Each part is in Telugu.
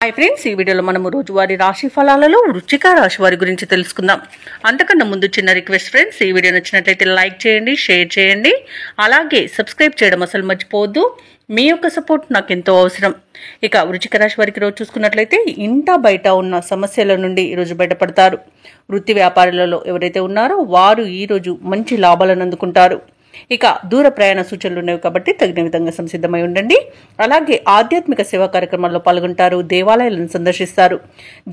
హాయ్ ఫ్రెండ్స్, ఈ వీడియోలో మనము రోజువారీ రాశి ఫలాలలో వృశ్చిక రాశి వారి గురించి తెలుసుకుందాం. అంతకన్నా ముందు చిన్న రిక్వెస్ట్ ఫ్రెండ్స్, ఈ వీడియో నచ్చినట్లయితే లైక్ చేయండి, షేర్ చేయండి, అలాగే సబ్స్క్రైబ్ చేయడం అసలు మర్చిపోవద్దు. మీ యొక్క సపోర్ట్ నాకు ఎంతో అవసరం. ఇక వృశ్చిక రాశి వారికి రోజు చూసుకున్నట్లయితే ఇంట బయట ఉన్న సమస్యల నుండి ఈరోజు బయటపడతారు. వృత్తి వ్యాపారాలలో ఎవరైతే ఉన్నారో వారు ఈరోజు మంచి లాభాలను అందుకుంటారు. ఇక దూర ప్రయాణ సూచనలు ఉన్నవి కాబట్టి తగిన విధంగా సంసిద్ధమై ఉండండి. అలాగే ఆధ్యాత్మిక సేవా కార్యక్రమాల్లో పాల్గొంటారు. దేవాలయాలను సందర్శిస్తారు.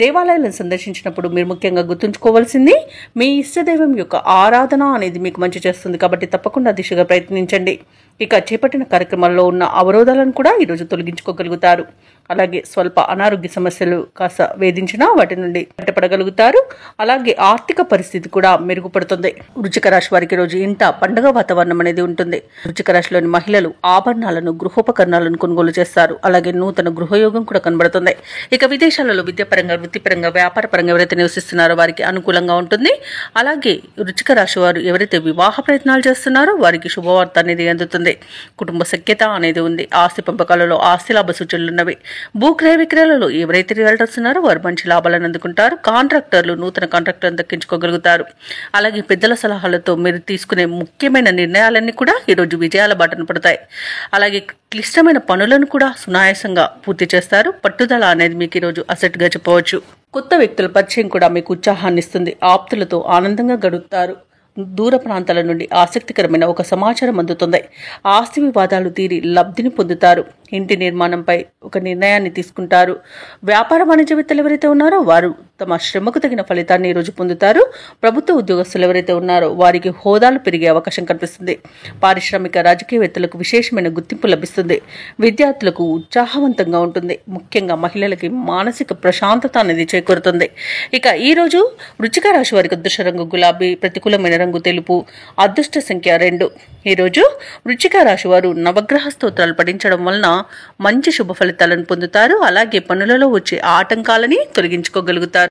దేవాలయాలను సందర్శించినప్పుడు మీరు ముఖ్యంగా గుర్తుంచుకోవాల్సింది మీ ఇష్టదైవం యొక్క ఆరాధన అనేది మీకు మంచి చేస్తుంది కాబట్టి తప్పకుండా దిశగా ప్రయత్నించండి. ఇక చేపట్టిన కార్యక్రమాల్లో ఉన్న అవరోధాలను కూడా ఈరోజు తొలగించుకోగలుగుతారు. అలాగే స్వల్ప అనారోగ్య సమస్యలు కాస్త వేధించినా వాటి నుండి బయటపడగలుగుతారు. అలాగే ఆర్థిక పరిస్థితి కూడా మెరుగుపడుతుంది. వృశ్చిక రాశి వారికి రోజు ఇంట పండుగ వాతావరణం అనేది ఉంటుంది. వృశ్చిక రాశిలోని మహిళలు ఆభరణాలను, గృహోపకరణాలను కొనుగోలు చేస్తారు. అలాగే నూతన గృహయోగం కూడా కనబడుతుంది. ఇక విదేశాలలో విద్యాపరంగా, వృత్తిపరంగా, వ్యాపార పరంగా ఎవరైతే నివసిస్తున్నారో వారికి అనుకూలంగా ఉంటుంది. అలాగే వృశ్చిక రాశి వారు ఎవరైతే వివాహ ప్రయత్నాలు చేస్తున్నారో వారికి శుభవార్త అనేది అందుతుంది. కుటుంబ సఖ్యత అనేది ఉంది. ఆస్తి పంపకాలలో ఆస్తి లాభ సూచనలు ఉన్నవి. భూక్రయ విక్రయాలలో ఎవరైతే రియల్టర్స్ ఉన్నారో వారు మంచి లాభాలను అందుకుంటారు. కాంట్రాక్టర్లు నూతన కాంట్రాక్టర్లను దక్కించుకోగలుగుతారు. అలాగే పెద్దల సలహాలతో మీరు తీసుకునే ముఖ్యమైన నిర్ణయాలన్నీ కూడా ఈరోజు విజయాల బాటన పడతాయి. అలాగే క్లిష్టమైన పనులను కూడా సునాయాసంగా పూర్తి చేస్తారు. పట్టుదల అనేది మీకు ఈరోజు అసెట్గా చెప్పవచ్చు. కొత్త వ్యక్తుల పరిచయం కూడా మీకు ఉత్సాహాన్ని ఇస్తుంది. ఆప్తులతో ఆనందంగా గడుపుతారు. దూర ప్రాంతాల నుండి ఆసక్తికరమైన ఒక సమాచారం అందుతుంది. ఆస్తి వివాదాలు తీరి లబ్ధిని పొందుతారు. ఇంటి నిర్మాణంపై ఒక నిర్ణయాన్ని తీసుకుంటారు. వ్యాపార వాణిజ్యవేత్తలు ఎవరైతే ఉన్నారో వారు తమ శ్రమకు తగిన ఫలితాన్ని ఈరోజు పొందుతారు. ప్రభుత్వ ఉద్యోగస్తులు ఎవరైతే ఉన్నారో వారికి హోదాలు పెరిగే అవకాశం కనిపిస్తుంది. పారిశ్రామిక రాజకీయవేత్తలకు విశేషమైన గుర్తింపు లభిస్తుంది. విద్యార్థులకు ఉత్సాహవంతంగా ఉంటుంది. ముఖ్యంగా మహిళలకి మానసిక ప్రశాంతత అనేది చేకూరుతుంది. ఇక ఈ రోజు వృశ్చిక రాశి వారికి అదృష్ట రంగు గులాబీ, ప్రతికూలమైన రంగు తెలుపు, అదృష్ట సంఖ్య 2. ఈరోజు వృశ్చిక రాశి వారు నవగ్రహ స్తోత్రాలు పఠించడం వలన మంచి శుభ ఫలితాలను పొందుతారు. అలాగే పనులలో వచ్చే ఆటంకాలని తొలగించుకోగలుగుతారు.